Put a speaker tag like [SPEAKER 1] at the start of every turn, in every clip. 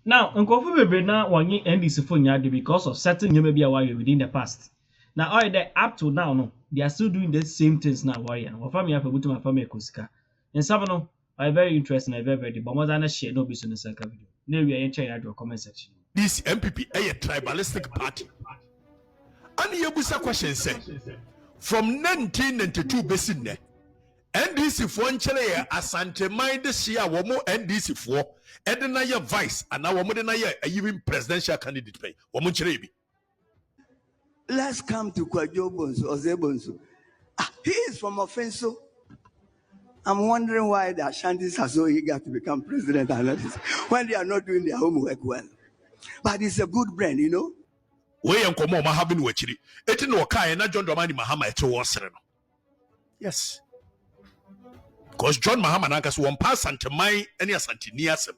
[SPEAKER 1] Now, Nkofu Bebe na wanyi NDC for nyade because of certain maybe within the past. Now, all that up to now, no, they are still doing the same things now. Warrior, my family have to my family kusika. And some no, are very interesting and very, but more than a share no business in the video. Now we are in your comment section.
[SPEAKER 2] This MPP a tribalistic party. And you busa question say from 1992 basin ne NDC for nchele asante mind this year womo NDC for edena ye vice and now womo na ye even presidential candidate pay womo nchele bi.
[SPEAKER 3] Let's come to Kwajo Bonsu or Zebonsu. He is from Offenso. I'm wondering why the Ashantis are so eager to become president when they are not doing their homework well. But it's a good brand, you know.
[SPEAKER 2] We and Komo Mahabin Wachiri. It no Kai and John Dramani Mahama at Sereno. Yes. Because John Mahama Nankas won pass Santa Mai and Yasanti Niasem.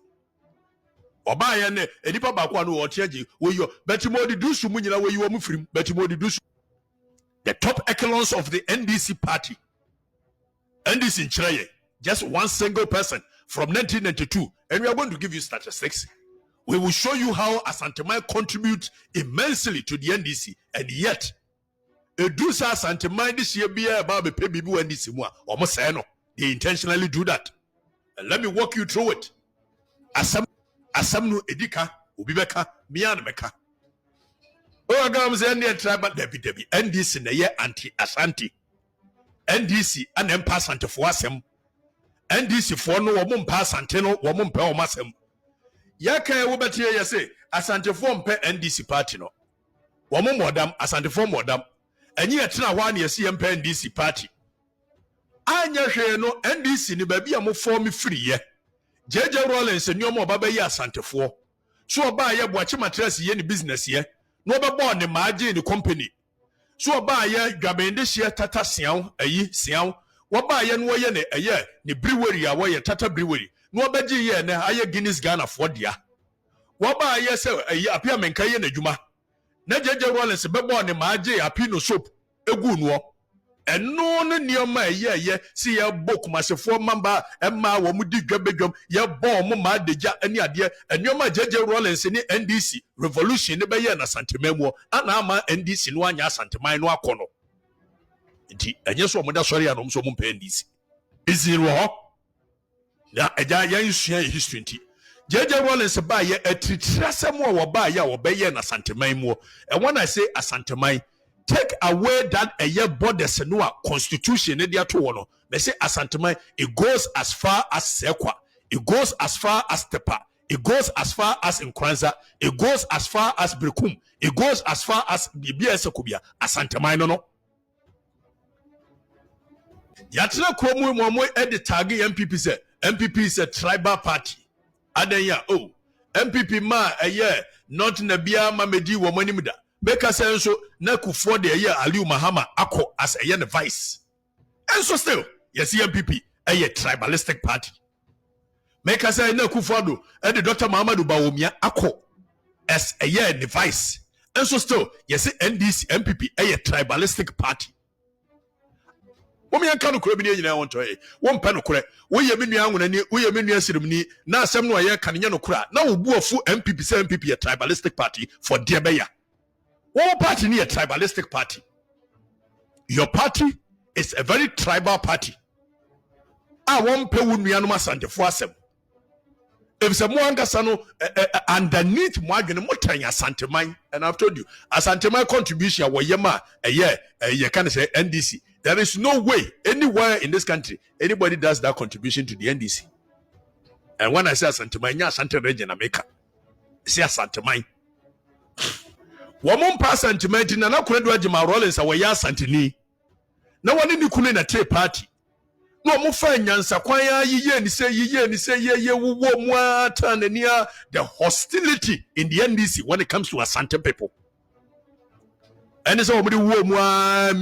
[SPEAKER 2] Obayane, Edipa Bakwanu or Tiaji, where you Betimodi Dusu Munina, where you are Mufrim, Betimodi Dusu. The top echelons of the NDC party. NDC in Chile, just one single person from 1992, and we are going to give you statistics. We will show you how Asantemai contributes immensely to the NDC, and yet, Edusa Asantemai this year be about the Pebibu NDC more, almost no. They intentionally do that. And let me walk you through it. Asamnu Edika, Ubibeka, Mianmeka. Oh, Gams and the tribal Debbie, NDC na ye anti-Ashanti. NDC and then pass ante for asem. NDC for no woman pass anteno, woman pe o masem. Yaka wobati ya say asante for mpe NDC party no. Woman modam asante for modam. Enyi etina wa na yesi mpe NDC party. Anya hwe no NDC ni baby a mo form free ye. JJ Rollins nyoma baba ye asante for. So oba ye boachi matres ye ni business ye. No baba ne maaje ni company. So oba ye dwabende hye tata siaw ayi siaw. Woba ye no ye ne eye ne brewery a wo ye tata brewery. No obaji ye ne aye Guinness Ghana for dia. Woba ye se ayi apia menka ye na dwuma. Na JJ Rollins bebo ne maaje api no soap egu no. Eno ne nioma ye si ye book masefo mamba emma wo mu di dwabedwam ye bo mo ma deja ani ade enioma JJ Rollins ni NDC revolution ne be ye na santememu ana ama NDC no anya santeman no akono nti enye so mo da sori ya no so mo mpa NDC iziro ho ya eja yan sua history nti JJ Rollins ba ye atitrasem wo ba ye wo be ye na santeman mu and when I say asanteman take away that a year borders no constitution ne dia to wono they say asanteman it goes as far as Sekwa, it goes as far as Tepa, it goes as far as Nkranza, it goes as far as Brekum, it goes as far as Bibia Sekubia asanteman no yatra kromu momo e de tag MPP say MPP is a tribal party adenya oh MPP ma eye not na bia ma medi wo manim da Beka say so na Kufuor de ye Aliu Mahama ako as a yen vice. And so still, yes, MPP a tribalistic party. Beka say na Kufuor do and the Dr. Muhammadu Bawumia ako as a yen vice. And so still, yes, NDC MPP a tribalistic party. Womi anka no kura bi ne nyina won to e won pa no kura wo ye menu anwona ni wo ye menu asirimni na asem no ye kan nya no kura na wo bu afu MPP say MPP a tribalistic party for dear beya. One party is a tribalistic party. Your party is a very tribal party. I won't pay with me and my son for them. If someone gets underneath Morgan Motanya Santemai, and I've told you, a Santemai contribution was Yama a year, you can say NDC. There is no way anywhere in this country anybody does that contribution to the NDC. And when I say Santemai, Santa Regina Maker, say Santemai. Woman pass sentiment na na kunadu Gyamfi Rollins a waya santini na woni ni kunu na te party no mo fa nyansa kwan ya yiye ni say ye wo mu atanania the hostility in the NDC when it comes to Asante people. And so omudi wo mu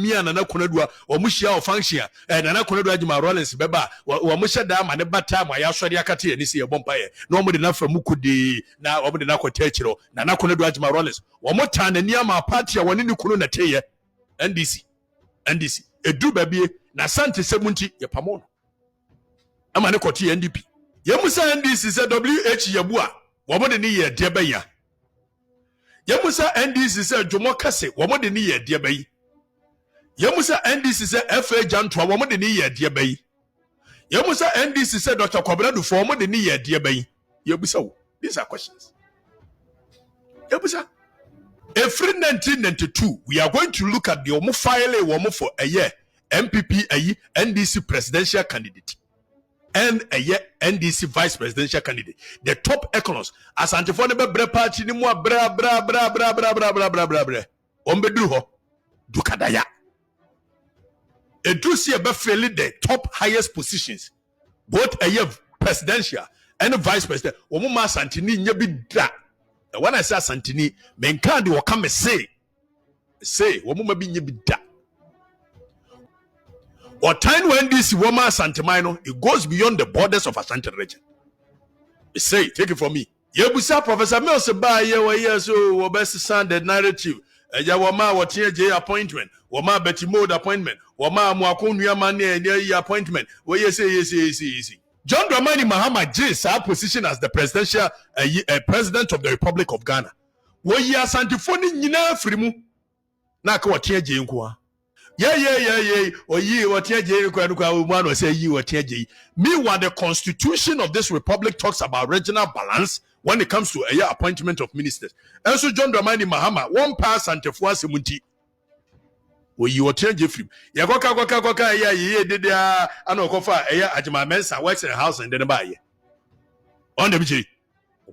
[SPEAKER 2] mia na kunadu o mu hia o function na na kunadu Gyamfi Rollins beba wo mu hyeda ma ne bata ma ya sori akate ni say bompa ye na omudi na fa mu kudi na omudi na kwata chiro na kunadu Gyamfi Rollins wo mo tanania ma party a woni ni kunu na teye NDC edu babie na sante semunti ye pamono ama ne koti NDP ye musa NDC se WH yabu a woman de ye dear baya. Yamusa NDC said Jomo Kase, woman de ye dear bay. Yamusa NDC said FA Jantwa, woman de ye dear bay. Yamusa NDC said Dr. Kwabena do form de ye dear bay. Yabusa, these are questions. Yabusa. Every 1992, we are going to look at the Omo file for a year MPP NDC presidential candidate and a year NDC vice presidential candidate. The top economists as antiphone bre party ni mo bra ombedru dukadaya. Edusi ebe feel the top highest positions both a year presidential and vice president. Omo ma santini nyebi da. When I say Santini, men can't do come say, woman be bida. Or time when this woman Santimino, it goes beyond the borders of Ashanti region. Say, take it from me. Yebusa Professor Mills by year so best sound the narrative. Yawama what TJ appointment, Wama Betty Mode appointment, Wama Mwakunya Mane near appointment. Where you say yes. John Dramani Mahama J's our position as the presidential president of the Republic of Ghana. Where you are Santifoni Nina Frimu Naka what TJ Nkwa. Yeah. Or ye what TJ Nkwa one or say you what TJ. Meanwhile, the constitution of this republic talks about regional balance when it comes to a appointment of ministers. And so John Dramani Mahama, one pass Santifua Simunti. Where you change it from Yagoka did Anokofa Ajima Mensa works in a house and then buy on the BJ.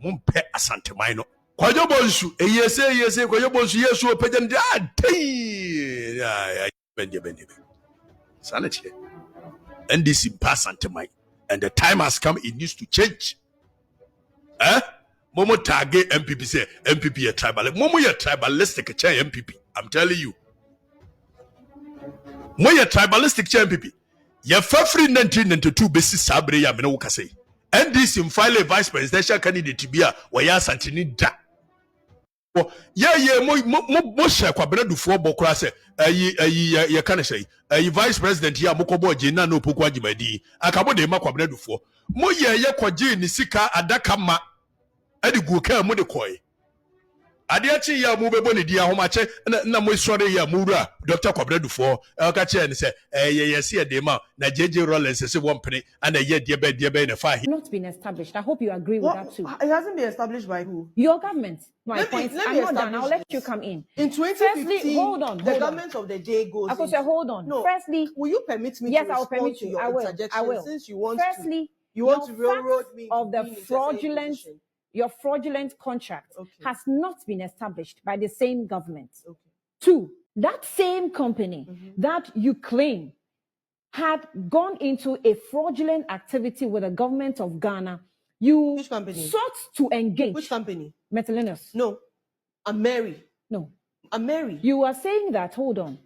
[SPEAKER 2] Won't pay a Santamino. Quayobonsu, a yes, Quayobonsu, yes, so pagan dad. Sanity. NDC pass Santamai. And the time has come, it needs to change. Momo target MPP say MPP a tribal. Momo ya tribalistic a chair MPP. I'm telling you. Moya tribalistic chair MPP. Ya free 1992 basis sabre ya mena wuka say. NDC mfile vice presidential candidate to be a waya santini da. Mo share kwa bena du fo bokra say ya kana say vice president ya mokobo je na no pokwa jimadi akabo de ma kwa bena du fo mo ye kwa je ni sika adaka ma adi gu ka mo de koy Adiachi ya mu bebo ni dia homache na mo sore ya mura Dr. Kwabredu for ka che ni say yes e de ma na JJ Rollins say one penny and ye de be na fa
[SPEAKER 4] not been established. I hope you agree with that too.
[SPEAKER 5] It hasn't been established by who?
[SPEAKER 4] Your government. My point. I'm not done. I'll let you come in.
[SPEAKER 5] In 2015,
[SPEAKER 4] firstly, hold on.
[SPEAKER 5] The government of the day goes.
[SPEAKER 4] I say hold on.
[SPEAKER 5] No.
[SPEAKER 4] Firstly,
[SPEAKER 5] will you permit me?
[SPEAKER 4] Yes,
[SPEAKER 5] to
[SPEAKER 4] I will permit you.
[SPEAKER 5] your
[SPEAKER 4] I will.
[SPEAKER 5] interjection Since you want
[SPEAKER 4] firstly,
[SPEAKER 5] you want to railroad me
[SPEAKER 4] of the fraudulent. Your fraudulent contract has not been established by the same government.
[SPEAKER 5] Okay.
[SPEAKER 4] 2, that same company that you claim had gone into a fraudulent activity with the government of Ghana.
[SPEAKER 5] Which company?
[SPEAKER 4] Sought to engage.
[SPEAKER 5] Which company?
[SPEAKER 4] Metalinus.
[SPEAKER 5] No. I'm Mary.
[SPEAKER 4] No.
[SPEAKER 5] I'm Mary.
[SPEAKER 4] You are saying that, hold on.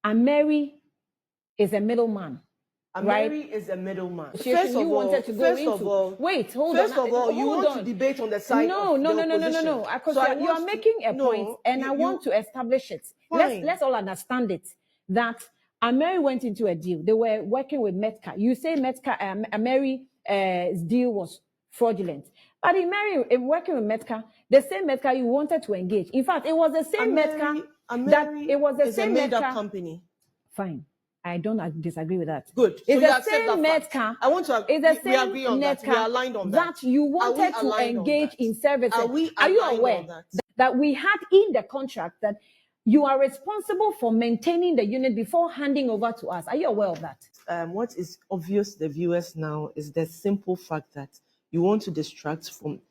[SPEAKER 4] And Mary is a middleman.
[SPEAKER 5] Mary is a middleman.
[SPEAKER 4] First of all, wait, hold on.
[SPEAKER 5] First of all, you want to debate on the side of the opposition.
[SPEAKER 4] No. Because you are making a point, and I want to establish it. Let's all understand it. That Mary went into a deal. They were working with Metka. You say Metka, Mary's deal was fraudulent. But in working with Metka, the same Metka you wanted to engage. In fact, it was the same Metka that it was the same
[SPEAKER 5] made-up company.
[SPEAKER 4] Fine. I don't disagree with that.
[SPEAKER 5] Good.
[SPEAKER 4] It's the same Metka.
[SPEAKER 5] I want to.
[SPEAKER 4] It's the same
[SPEAKER 5] agree on that. We are aligned on that.
[SPEAKER 4] That you wanted to engage in services.
[SPEAKER 5] Are
[SPEAKER 4] you aware that we had in the contract that you are responsible for maintaining the unit before handing over to us? Are you aware of that?
[SPEAKER 5] What is obvious to the viewers now is the simple fact that you want to distract from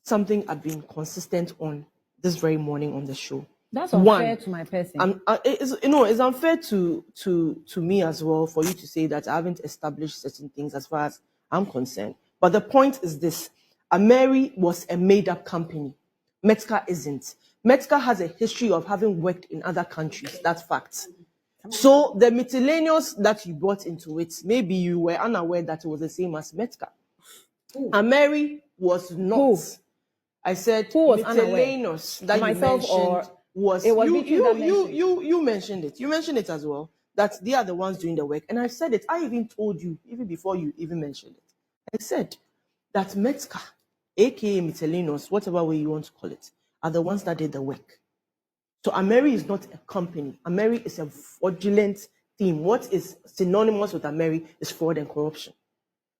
[SPEAKER 5] something I've been consistent on this very morning on the show.
[SPEAKER 4] That's unfair to my person.
[SPEAKER 5] It's unfair to me as well for you to say that I haven't established certain things as far as I'm concerned. But the point is this: Mary was a made-up company. Metka isn't. Metka has a history of having worked in other countries. That's fact. So the miscellaneous that you brought into it, maybe you were unaware that it was the same as Metka. Mary was not.
[SPEAKER 4] Who?
[SPEAKER 5] I said
[SPEAKER 4] who was
[SPEAKER 5] miscellaneous that
[SPEAKER 4] myself
[SPEAKER 5] you mentioned.
[SPEAKER 4] Was
[SPEAKER 5] you mentioned it. You mentioned it as well, that they are the ones doing the work. And I said it. I even told you, even before you even mentioned it. I said that Metka aka Mitelinos, whatever way you want to call it, are the ones that did the work. So Ameri is not a company. Ameri is a fraudulent team. What is synonymous with Ameri is fraud and corruption.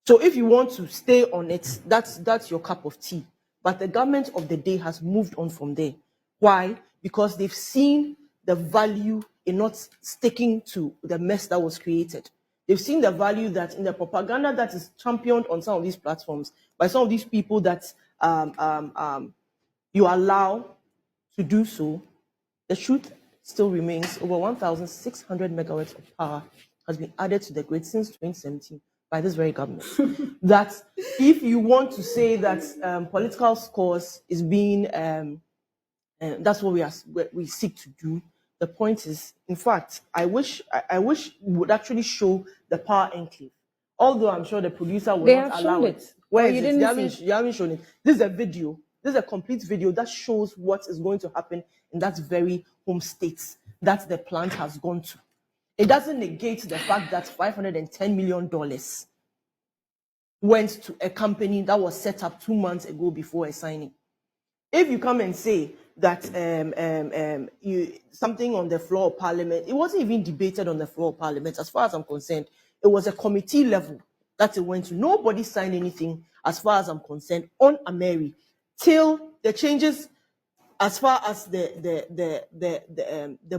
[SPEAKER 5] So if you want to stay on it, that's your cup of tea. But the government of the day has moved on from there. Why? Because they've seen the value in not sticking to the mess that was created. They've seen the value that in the propaganda that is championed on some of these platforms by some of these people that you allow to do so. The truth still remains over 1,600 megawatts of power has been added to the grid since 2017 by this very government. That if you want to say that political scores is being, that's what we seek to do. The point is, in fact, I wish we would actually show the power enclave. Although I'm sure the producer will not allow it. Where is it? You haven't shown it. This is a video. This is a complete video that shows what is going to happen in that very home state that the plant has gone to. It doesn't negate the fact that $510 million went to a company that was set up 2 months ago before a signing. If you come and say that something on the floor of Parliament, it wasn't even debated on the floor of Parliament. As far as I'm concerned, it was a committee level that it went to. Nobody signed anything, as far as I'm concerned, on Ameri till the changes, as far as the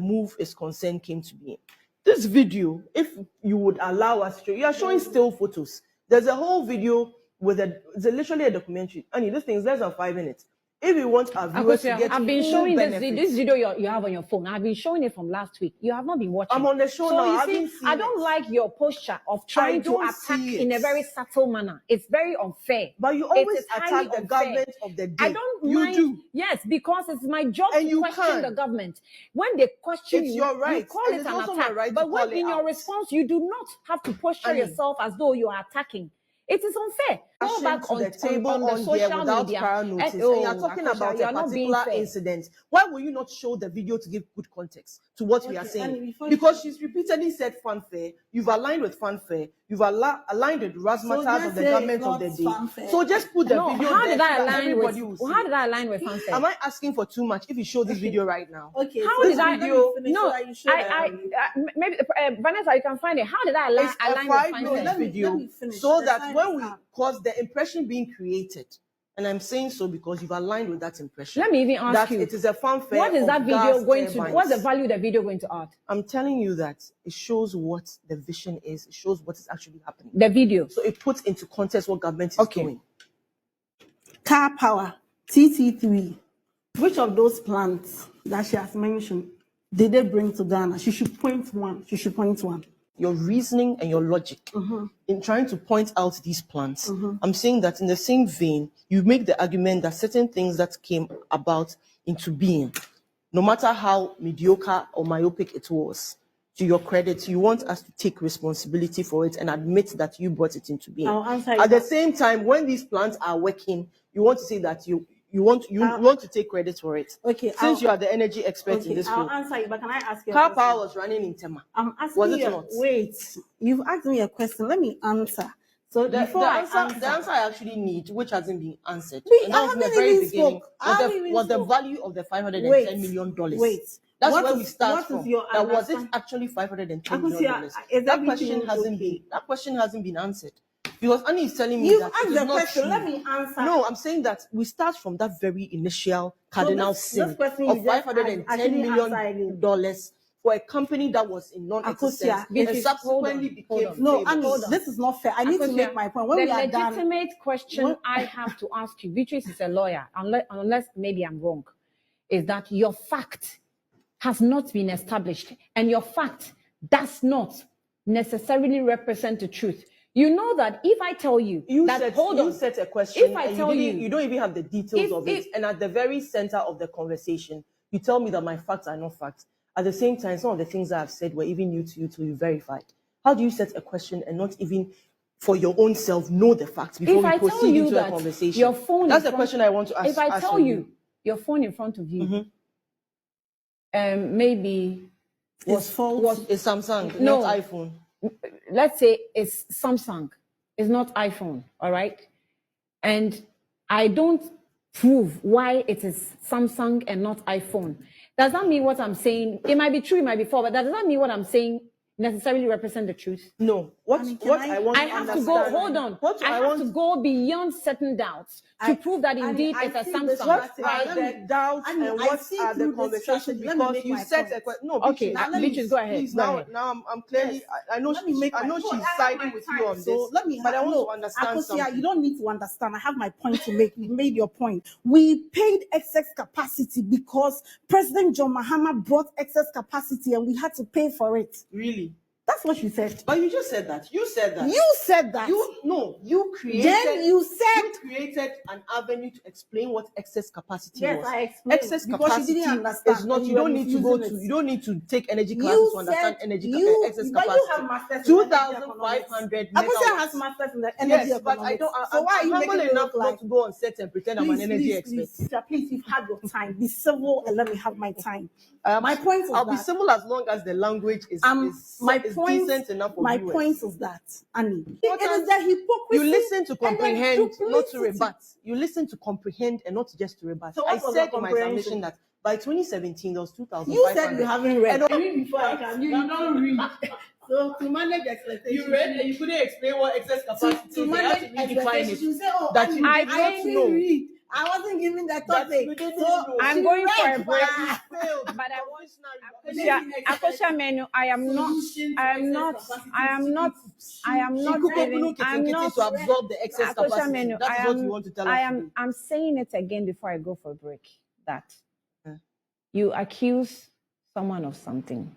[SPEAKER 5] move is concerned, came to be. This video, if you would allow us to, you are showing still photos. There's a whole video with it's literally a documentary. And this thing is less than 5 minutes. If you want our viewers to get
[SPEAKER 4] I've been showing this video you have on your phone. I've been showing it from last week. You have not been watching.
[SPEAKER 5] I'm on the show now.
[SPEAKER 4] You see, I don't like your posture of trying to attack in a very subtle manner. It's very unfair.
[SPEAKER 5] But you always attack the government of the day.
[SPEAKER 4] I don't mind. You do. Yes, because it's my job to question the government. When they question you,
[SPEAKER 5] your right.
[SPEAKER 4] You call it an attack. Right, but when in your response, you do not have to posture yourself as though you are attacking. It is unfair. Go back on the table on the social media.
[SPEAKER 5] Prior notice, and you're talking about a particular incident. Why will you not show the video to give good context to what we are saying? Because she's repeatedly said fanfare. You've aligned with fanfare. You've aligned with razzmatazz of the government of the day.
[SPEAKER 4] Fanfare.
[SPEAKER 5] So just put the video
[SPEAKER 4] how
[SPEAKER 5] there.
[SPEAKER 4] Did I align with, how did I align with fanfare?
[SPEAKER 5] Am I asking for too much if you show this video right now?
[SPEAKER 4] Okay. How did I video? No, maybe Vanessa, you can find it. How did I align with fanfare?
[SPEAKER 5] Video so that when we cause the impression being created, and I'm saying so because you've aligned with that impression.
[SPEAKER 4] Let me even ask you,
[SPEAKER 5] it is a fanfare.
[SPEAKER 4] What is that video going to do? What's the value the video going to add?
[SPEAKER 5] I'm telling you that it shows what the vision is. It shows what is actually happening.
[SPEAKER 4] The video.
[SPEAKER 5] So it puts into context what government is doing.
[SPEAKER 6] Car power, TT3. Which of those plants that she has mentioned did they bring to Ghana? She should point one.
[SPEAKER 5] Your reasoning and your logic in trying to point out these plants. I'm saying that in the same vein, you make the argument that certain things that came about into being, no matter how mediocre or myopic it was, to your credit, you want us to take responsibility for it and admit that you brought it into being. At the same time, when these plants are working, you want to say that you want to take credit for it.
[SPEAKER 6] Okay.
[SPEAKER 5] Since you are the energy expert in this field.
[SPEAKER 6] I'll answer you, but can I ask you a
[SPEAKER 5] question? Car power was running in Tema.
[SPEAKER 6] I'm asking you. Wait, you've asked me a question. Let me answer. So
[SPEAKER 5] the answer I actually need, which hasn't been answered,
[SPEAKER 6] and that was in the very beginning,
[SPEAKER 5] was the value of the $510 million.
[SPEAKER 6] Wait.
[SPEAKER 5] That's where we start from. Was it actually $510 million? That question hasn't been answered. Because Annie is telling me that
[SPEAKER 6] asked the question. Let me answer.
[SPEAKER 5] No, I'm saying that we start from that very initial cardinal sin of $510 million for a company that was in non-existence and subsequently became famous.
[SPEAKER 6] This is not fair. I need to make my point. When
[SPEAKER 4] the legitimate question I have to ask you, Beatrice is a lawyer, unless maybe I'm wrong, is that your fact has not been established, and your fact does not necessarily represent the truth. You know that if I tell you,
[SPEAKER 5] you set a question,
[SPEAKER 4] if I tell you
[SPEAKER 5] don't even have the details of it, and at the very center of the conversation, you tell me that my facts are not facts. At the same time, some of the things I have said were even new to you till you verified. How do you set a question and not even for your own self know the facts before we proceed into a conversation?
[SPEAKER 4] Your phone
[SPEAKER 5] That's the question I want to ask.
[SPEAKER 4] If I tell you your phone in front of you, maybe
[SPEAKER 5] it's Samsung, not iPhone.
[SPEAKER 4] Let's say it's Samsung, it's not iPhone, all right? And I don't prove why it is Samsung and not iPhone, does that mean what I'm saying? It might be true, it might be false, but does that mean what I'm saying necessarily represent the truth?
[SPEAKER 5] No. What I want
[SPEAKER 4] I have to go, hold on. I have to go beyond certain doubts to prove that indeed it's a Samsung.
[SPEAKER 5] What are the doubts and what are the conversations? Because you said a question. No,
[SPEAKER 4] okay, Beatrice, go ahead.
[SPEAKER 5] Please,
[SPEAKER 4] Go ahead.
[SPEAKER 5] now I'm clearly. I know she's siding with you on this.
[SPEAKER 6] So let me.
[SPEAKER 5] But I want to understand
[SPEAKER 6] Akosia,
[SPEAKER 5] something.
[SPEAKER 6] you don't need to understand. I have my point to make. You made your point. We paid excess capacity because President John Mahama brought excess capacity, and we had to pay for it.
[SPEAKER 5] Really?
[SPEAKER 6] That's what you said.
[SPEAKER 5] But you just said that. You said that.
[SPEAKER 6] You said that.
[SPEAKER 5] You created.
[SPEAKER 6] Then you said
[SPEAKER 5] you created an avenue to explain what excess capacity was.
[SPEAKER 6] Yes, I explained.
[SPEAKER 5] Excess
[SPEAKER 6] because
[SPEAKER 5] capacity
[SPEAKER 6] you didn't understand.
[SPEAKER 5] is not. You don't need to go to. You don't need to take energy classes
[SPEAKER 6] You
[SPEAKER 5] to understand
[SPEAKER 6] said
[SPEAKER 5] energy excess
[SPEAKER 6] but
[SPEAKER 5] capacity.
[SPEAKER 6] you have masters in
[SPEAKER 5] 2,500
[SPEAKER 6] Akosia has masters in the energy
[SPEAKER 5] Yes, but I
[SPEAKER 6] economics.
[SPEAKER 5] don't.
[SPEAKER 6] So why are you
[SPEAKER 5] I'm
[SPEAKER 6] making
[SPEAKER 5] humble
[SPEAKER 6] it
[SPEAKER 5] enough
[SPEAKER 6] look like?
[SPEAKER 5] not to go on set and pretend I'm an energy expert.
[SPEAKER 6] Please, you've had your time. Be civil and let me have my time. My point is
[SPEAKER 5] I'll be
[SPEAKER 6] that
[SPEAKER 5] civil as long as the language is decent enough for
[SPEAKER 6] my
[SPEAKER 5] viewers.
[SPEAKER 6] point is that, Annie, it is the hypocrisy.
[SPEAKER 5] You listen to comprehend,
[SPEAKER 6] and the
[SPEAKER 5] not to
[SPEAKER 6] duplicity.
[SPEAKER 5] rebut. You listen to comprehend and not just to rebut.
[SPEAKER 6] So
[SPEAKER 5] I
[SPEAKER 6] what was
[SPEAKER 5] said
[SPEAKER 6] the
[SPEAKER 5] in my
[SPEAKER 6] comprehension?
[SPEAKER 5] submission that by 2017 there was 2,500.
[SPEAKER 6] You said you haven't read.
[SPEAKER 5] And
[SPEAKER 6] I read before I can. You don't read. So to manage expectations,
[SPEAKER 5] you read and you couldn't explain what excess capacity
[SPEAKER 6] to
[SPEAKER 5] is.
[SPEAKER 6] manage
[SPEAKER 5] You have to redefine
[SPEAKER 6] expectations, you
[SPEAKER 5] it.
[SPEAKER 6] say, "Oh,
[SPEAKER 5] That
[SPEAKER 6] Annie,
[SPEAKER 5] you
[SPEAKER 6] I
[SPEAKER 5] didn't
[SPEAKER 6] didn't
[SPEAKER 5] know.
[SPEAKER 6] read. I wasn't given that
[SPEAKER 5] That
[SPEAKER 6] topic."
[SPEAKER 5] you didn't
[SPEAKER 6] So
[SPEAKER 5] know.
[SPEAKER 4] I'm
[SPEAKER 6] she
[SPEAKER 4] going for
[SPEAKER 6] read,
[SPEAKER 4] a break.
[SPEAKER 5] Failed.
[SPEAKER 4] But I want
[SPEAKER 6] Making
[SPEAKER 4] Akosha Menu, I am not giving, I'm not,
[SPEAKER 5] to absorb the excess
[SPEAKER 4] Akosha
[SPEAKER 5] capacity.
[SPEAKER 4] Menu,
[SPEAKER 5] That's what you want to tell us today.
[SPEAKER 4] I'm saying it again before I go for a break, that you accuse someone of something,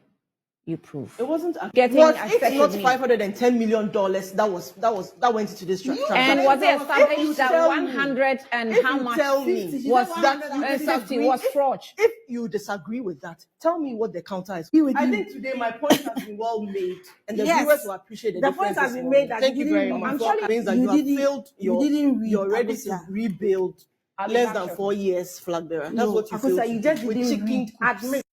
[SPEAKER 4] you prove.
[SPEAKER 5] It wasn't
[SPEAKER 4] Getting
[SPEAKER 5] was
[SPEAKER 4] upset
[SPEAKER 5] it not
[SPEAKER 4] with me.
[SPEAKER 5] $510 million that went into this transaction.
[SPEAKER 4] And was it established that
[SPEAKER 5] tell
[SPEAKER 4] 100 and
[SPEAKER 5] if
[SPEAKER 4] how
[SPEAKER 5] you
[SPEAKER 4] much
[SPEAKER 5] tell me
[SPEAKER 4] was
[SPEAKER 5] that
[SPEAKER 4] that
[SPEAKER 5] you
[SPEAKER 4] 50
[SPEAKER 5] disagree,
[SPEAKER 4] was fraud?
[SPEAKER 5] if you disagree with that, tell me what the counter is. I think today my point has been well made, and the viewers will appreciate
[SPEAKER 6] the point has been made that
[SPEAKER 5] Thank
[SPEAKER 6] you
[SPEAKER 5] you very
[SPEAKER 6] didn't
[SPEAKER 5] much.
[SPEAKER 6] read.
[SPEAKER 5] I'm telling means that you have failed.
[SPEAKER 6] You didn't read.
[SPEAKER 5] You're ready to
[SPEAKER 6] Akosia.
[SPEAKER 5] rebuild less than 4 years, flag bearer. That's what you
[SPEAKER 6] Akosia,
[SPEAKER 5] failed.
[SPEAKER 6] you just
[SPEAKER 5] with
[SPEAKER 6] didn't
[SPEAKER 5] chicken
[SPEAKER 6] read.
[SPEAKER 5] coops.
[SPEAKER 6] Admit.